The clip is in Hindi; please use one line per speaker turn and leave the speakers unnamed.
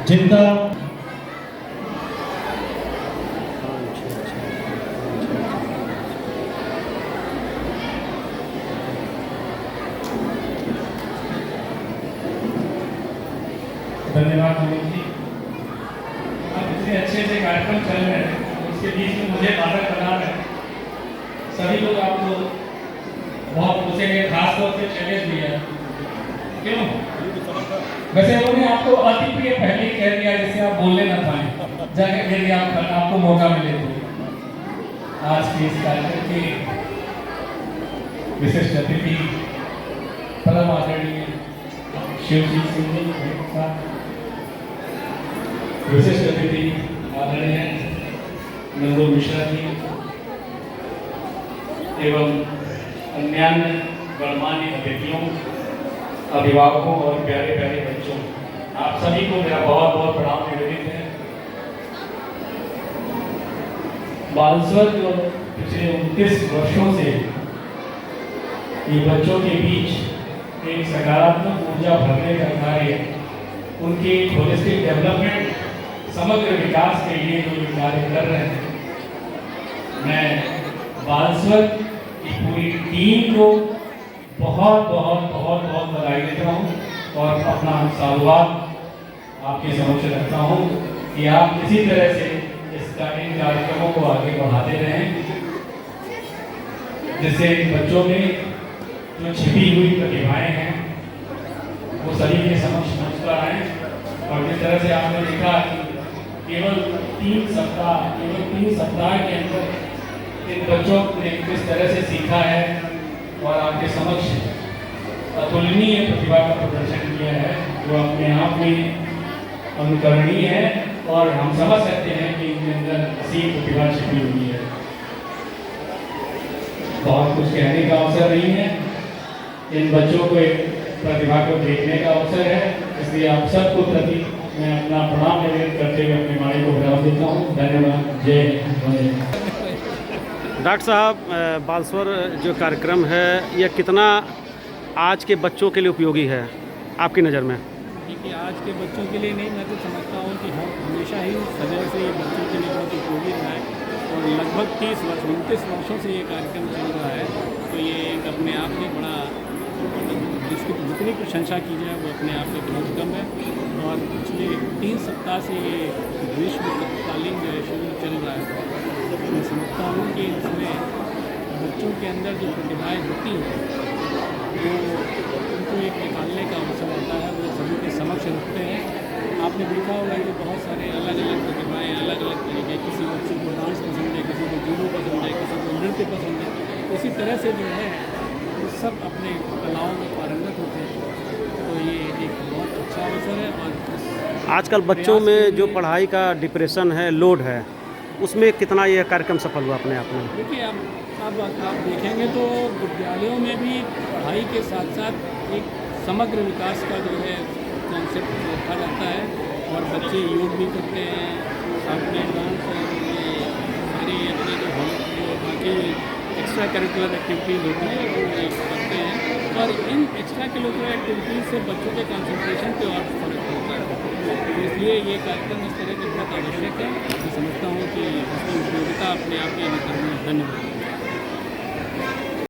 चिंता धन्यवाद मनोज जी। अब इतने अच्छे अच्छे कार्यक्रम चल रहे हैं, उसके बीच में मुझे नाटक बना रहे हैं। सभी लोग आपको बहुत पूछेंगे, खासतौर से शैलेश भी है, क्यों? वैसे उन्होंने आपको अति प्रिय पहले ही कह दिया जिससे आप बोलने न पाए, जगह यदि आपको मौका मिले तो। आज के इस कार्यक्रम के विशिष्ट अतिथि परम आदरणीय शिवजी सिंह जी, विशिष्ट अतिथि आदरणीय नंदू मिश्रा जी एवं अन्य गणमान्य अतिथियों, अभिभावकों और प्यारे प्यारे बच्चों, आप सभी को मेरा बहुत बहुत प्रणाम निवेदित है। बालस्वर जो पिछले 29 वर्षों से ये बच्चों के बीच एक सकारात्मक ऊर्जा भरने का कार्य, उनके होलिस्टिक डेवलपमेंट, समग्र विकास के लिए जो कार्य कर रहे हैं, मैं बालस्वर की पूरी टीम को बहुत बहुत बहुत बहुत बधाई देता हूँ और अपना साधुवाद आपके समक्ष रखता हूँ कि आप इसी तरह से इन कार्यक्रमों को आगे बढ़ाते रहें, जिससे बच्चों में जो छिपी हुई प्रतिभाएं हैं वो सभी के समक्ष मंच पर आए। और जिस तरह से आपने देखा कि केवल 3 सप्ताह के अंदर इन बच्चों ने किस तरह से सीखा है और आपके समक्ष अतुलनीय प्रतिभा का प्रदर्शन किया है, जो अपने आप में अनुकरणीय है और हम समझ सकते हैं कि इनके अंदर असीम प्रतिभा छिपी हुई है। बहुत कुछ कहने का अवसर नहीं है, इन बच्चों को एक प्रतिभा को देखने का अवसर है, इसलिए आप सबको प्रति मैं अपना प्रणाम निवेदन करते हुए अपनी वाणी को विराम देता हूँ। धन्यवाद। जय हिंद।
डॉक्टर साहब, बालस्वर जो कार्यक्रम है यह कितना आज के बच्चों के लिए उपयोगी है आपकी नज़र में?
देखिए, आज के बच्चों के लिए नहीं, मैं तो समझता हूँ कि हम हमेशा ही सदैव से ये बच्चों के लिए बहुत उपयोगी रहा है और लगभग 29 वर्षों से ये कार्यक्रम चल रहा है। तो ये एक अपने आप में बड़ा, जिसकी जितनी प्रशंसा की जाए वो अपने आप में बहुत कम है। और पिछले 3 सप्ताह से ये ग्रीष्मकालीन जो है शिविर चल रहा है, मैं समझता हूँ कि इसमें बच्चों के अंदर जो प्रतिभाएँ होती हैं वो उनको एक निकालने का अवसर होता है, वो सभी के समक्ष रखते हैं। आपने देखा होगा कि बहुत सारे अलग अलग प्रतिभाएँ, अलग अलग तरीके, किसी बच्चे को डांस पसंद है, किसी को जूडो पसंद है, किसी को नृत्य पसंद है। इसी तरह से जो है वो सब अपने कलाओं में पारंगत होते हैं। तो ये एक बहुत अच्छा अवसर है। और
आजकल बच्चों में जो पढ़ाई का डिप्रेशन है, लोड है, उसमें कितना यह कार्यक्रम सफल हुआ अपने आप में?
देखिए, अब आप देखेंगे तो विद्यालयों में भी पढ़ाई के साथ साथ एक समग्र विकास का जो है कॉन्सेप्ट रखा जाता है और बच्चे योग भी करते हैं, अपने डांस सारी अपने जो बाकी एक्स्ट्रा करिकुलर एक्टिविटीज़ होती हैं वो करते हैं। और इन एक्स्ट्रा करिकुलर एक्टिविटीज़ से बच्चों के कंसंट्रेशन पे और फर्क होता है। तो इसलिए ये कार्यक्रम इस तरह के बहुत आवश्यक है। मैं समझता हूँ कि इसकी उपयोगिता अपने आप में निकलनी है। धन्यवाद।